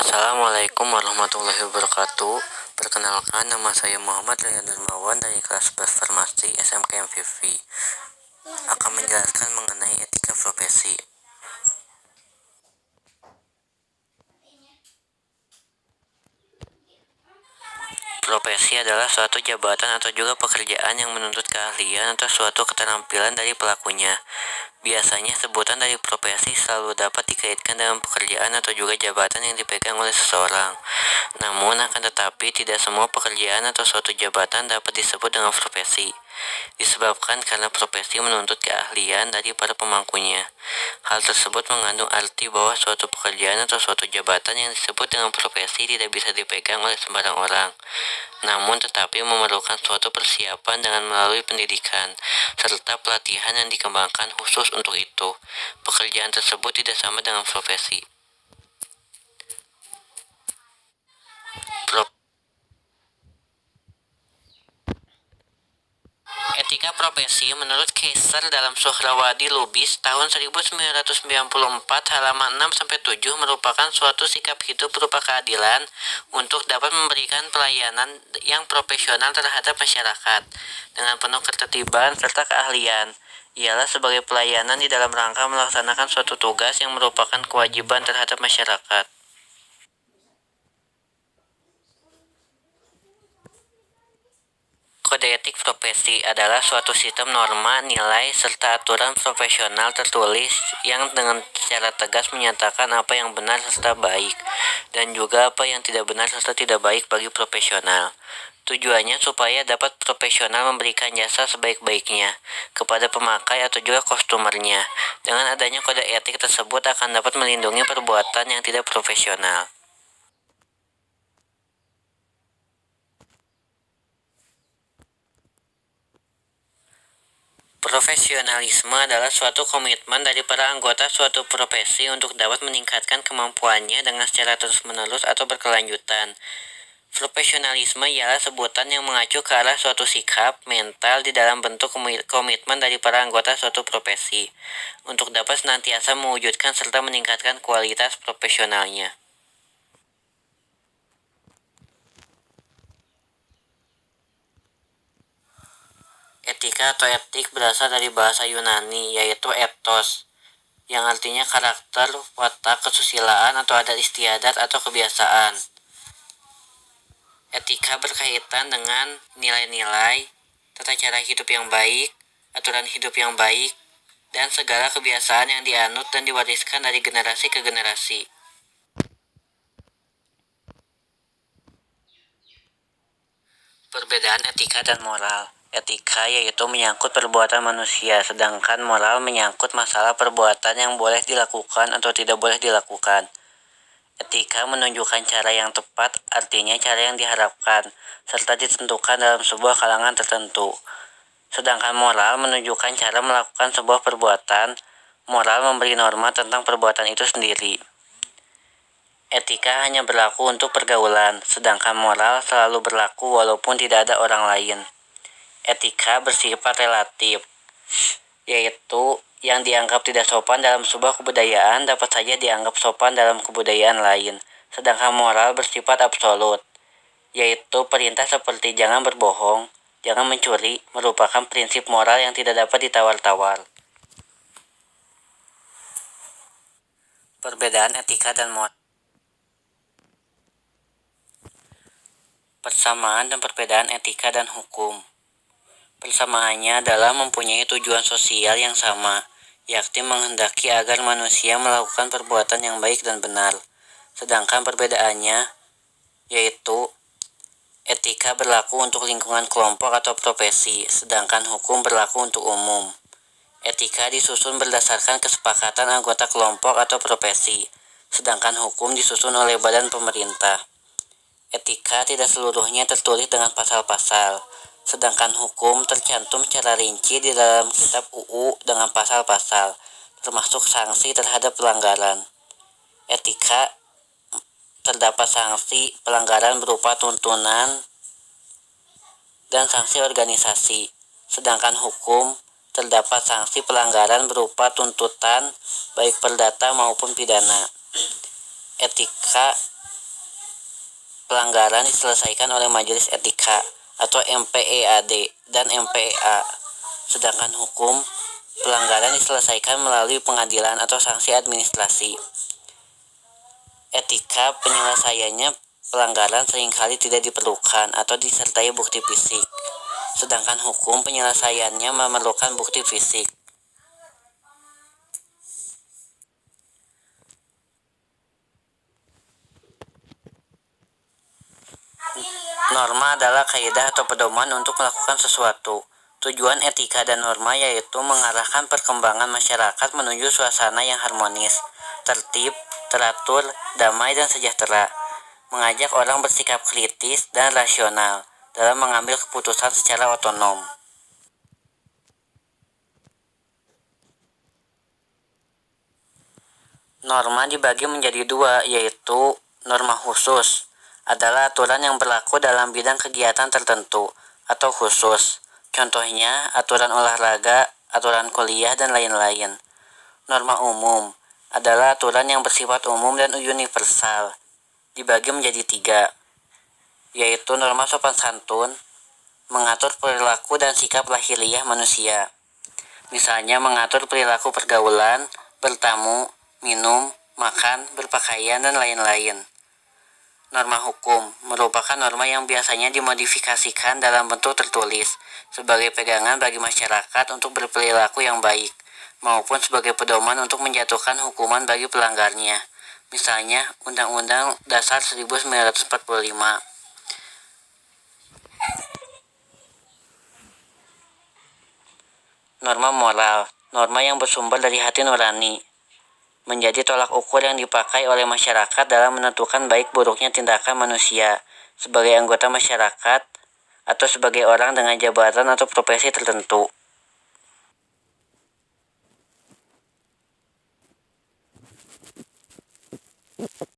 Assalamualaikum warahmatullahi wabarakatuh. Perkenalkan, nama saya Muhammad Rian Darmawan dari kelas 11 Farmasi SMK MVV. Akan menjelaskan mengenai etika profesi. Profesi adalah suatu jabatan atau juga pekerjaan yang menuntut keahlian atau suatu keterampilan dari pelakunya. Biasanya sebutan dari profesi selalu dapat dikaitkan dengan pekerjaan atau juga jabatan yang dipegang oleh seseorang. Namun akan tetapi tidak semua pekerjaan atau suatu jabatan dapat disebut dengan profesi. Disebabkan karena profesi menuntut keahlian dari para pemangkunya. Hal tersebut mengandung arti bahwa suatu pekerjaan atau suatu jabatan yang disebut dengan profesi tidak bisa dipegang oleh sembarang orang. Namun tetapi memerlukan suatu persiapan dengan melalui pendidikan, serta pelatihan yang dikembangkan khusus untuk itu. Pekerjaan tersebut tidak sama dengan profesi. Etika profesi menurut Kaiser dalam Suhrawadi Lubis tahun 1994 halaman 6-7 merupakan suatu sikap hidup berupa keadilan untuk dapat memberikan pelayanan yang profesional terhadap masyarakat dengan penuh ketertiban serta keahlian. Ialah sebagai pelayanan di dalam rangka melaksanakan suatu tugas yang merupakan kewajiban terhadap masyarakat. Kode etik profesi adalah suatu sistem norma, nilai, serta aturan profesional tertulis yang dengan secara tegas menyatakan apa yang benar serta baik, dan juga apa yang tidak benar serta tidak baik bagi profesional. Tujuannya supaya dapat profesional memberikan jasa sebaik-baiknya kepada pemakai atau juga customernya. Dengan adanya kode etik tersebut akan dapat melindungi perbuatan yang tidak profesional. Profesionalisme adalah suatu komitmen dari para anggota suatu profesi untuk dapat meningkatkan kemampuannya dengan secara terus-menerus atau berkelanjutan. Profesionalisme ialah sebutan yang mengacu ke arah suatu sikap mental di dalam bentuk komitmen dari para anggota suatu profesi untuk dapat senantiasa mewujudkan serta meningkatkan kualitas profesionalnya. Etika atau etik berasal dari bahasa Yunani, yaitu ethos, yang artinya karakter, watak, kesusilaan, atau adat istiadat atau kebiasaan. Etika berkaitan dengan nilai-nilai, tata cara hidup yang baik, aturan hidup yang baik, dan segala kebiasaan yang dianut dan diwariskan dari generasi ke generasi. Perbedaan etika dan moral. Etika yaitu menyangkut perbuatan manusia, sedangkan moral menyangkut masalah perbuatan yang boleh dilakukan atau tidak boleh dilakukan. Etika menunjukkan cara yang tepat, artinya cara yang diharapkan, serta ditentukan dalam sebuah kalangan tertentu. Sedangkan moral menunjukkan cara melakukan sebuah perbuatan. Moral memberi norma tentang perbuatan itu sendiri. Etika hanya berlaku untuk pergaulan, sedangkan moral selalu berlaku walaupun tidak ada orang lain. Etika bersifat relatif, yaitu yang dianggap tidak sopan dalam sebuah kebudayaan dapat saja dianggap sopan dalam kebudayaan lain. Sedangkan moral bersifat absolut, yaitu perintah seperti jangan berbohong, jangan mencuri, merupakan prinsip moral yang tidak dapat ditawar-tawar. Perbedaan etika dan moral. Persamaan dan perbedaan etika dan hukum. Persamaannya adalah mempunyai tujuan sosial yang sama, yakni menghendaki agar manusia melakukan perbuatan yang baik dan benar. Sedangkan perbedaannya, yaitu etika berlaku untuk lingkungan kelompok atau profesi, sedangkan hukum berlaku untuk umum. Etika disusun berdasarkan kesepakatan anggota kelompok atau profesi, sedangkan hukum disusun oleh badan pemerintah. Etika tidak seluruhnya tertulis dengan pasal-pasal, sedangkan hukum tercantum secara rinci di dalam kitab UU dengan pasal-pasal, termasuk sanksi terhadap pelanggaran. Etika terdapat sanksi pelanggaran berupa tuntunan dan sanksi organisasi, sedangkan hukum terdapat sanksi pelanggaran berupa tuntutan baik perdata maupun pidana. Etika pelanggaran diselesaikan oleh Majelis Etika atau MPEAD dan MPEA, sedangkan hukum pelanggaran diselesaikan melalui pengadilan atau sanksi administrasi. Etika penyelesaiannya pelanggaran seringkali tidak diperlukan atau disertai bukti fisik, sedangkan hukum penyelesaiannya memerlukan bukti fisik. Norma adalah kaidah atau pedoman untuk melakukan sesuatu. Tujuan etika dan norma yaitu mengarahkan perkembangan masyarakat menuju suasana yang harmonis, tertib, teratur, damai, dan sejahtera. Mengajak orang bersikap kritis dan rasional dalam mengambil keputusan secara otonom. Norma dibagi menjadi dua, yaitu norma khusus adalah aturan yang berlaku dalam bidang kegiatan tertentu atau khusus. Contohnya aturan olahraga, aturan kuliah, dan lain-lain. Norma umum adalah aturan yang bersifat umum dan universal. Dibagi menjadi tiga, yaitu norma sopan santun, mengatur perilaku dan sikap lahiriah manusia. Misalnya mengatur perilaku pergaulan, bertamu, minum, makan, berpakaian, dan lain-lain. Norma hukum merupakan norma yang biasanya dimodifikasikan dalam bentuk tertulis sebagai pegangan bagi masyarakat untuk berperilaku yang baik, maupun sebagai pedoman untuk menjatuhkan hukuman bagi pelanggarnya. Misalnya, Undang-Undang Dasar 1945. Norma moral, norma yang bersumber dari hati nurani, menjadi tolak ukur yang dipakai oleh masyarakat dalam menentukan baik buruknya tindakan manusia sebagai anggota masyarakat atau sebagai orang dengan jabatan atau profesi tertentu.